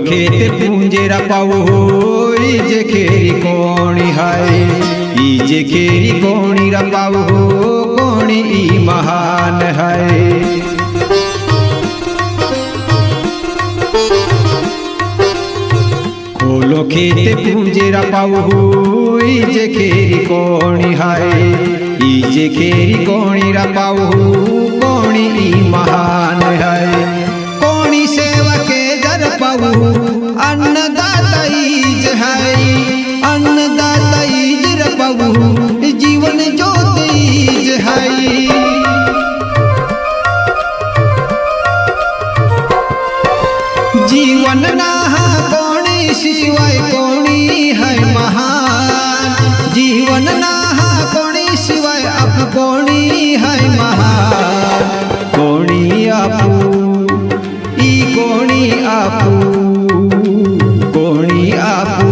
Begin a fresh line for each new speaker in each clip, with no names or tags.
खेत पूंजेरा पाऊ हो जे खेरी कोणी हाय जे खेरी कोणी रा पाऊ हो कोणी ई महान है। खोलो खेत पूंजेरा पाऊ हो जे खेरी कोणी हाय जे खेरी कोणी रा पाऊ हो कोणी ई महान है। कोणी सेवके जर पाऊ अन्नदाता ईज है अन्नदाता ईज रा पाऊ जीवन ज्योत ईज है। जीवन ना कोणी शिवाय कोणी है महान जीवन ना कोणी शिवाय आप कोणी है महान। कोणी आपू ई कोणी आपू कोणी आपू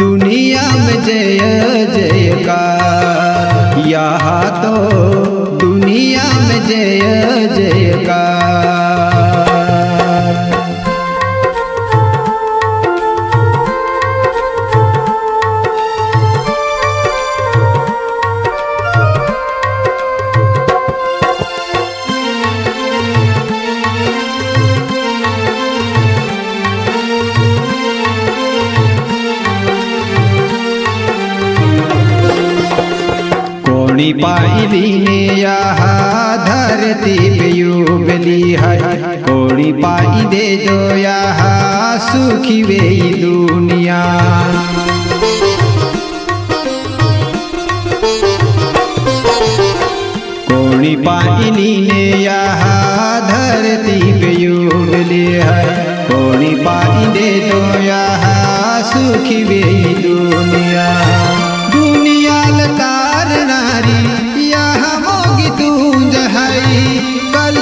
दुनिया में जय जयकार यहाँ तो दुनिया में जय जयकार। कोणी पाइली ने यहाँ धरती पे युगली है कोणी पाई दे जो यहाँ सुखी वे दुनिया। कोणी पाइली ने यहाँ धरती पे युगली है कोणी पाई दे जो यहाँ सुखी वे दुनिया। दुनिया लतार नारी यहाँ मोगी तूंज है कल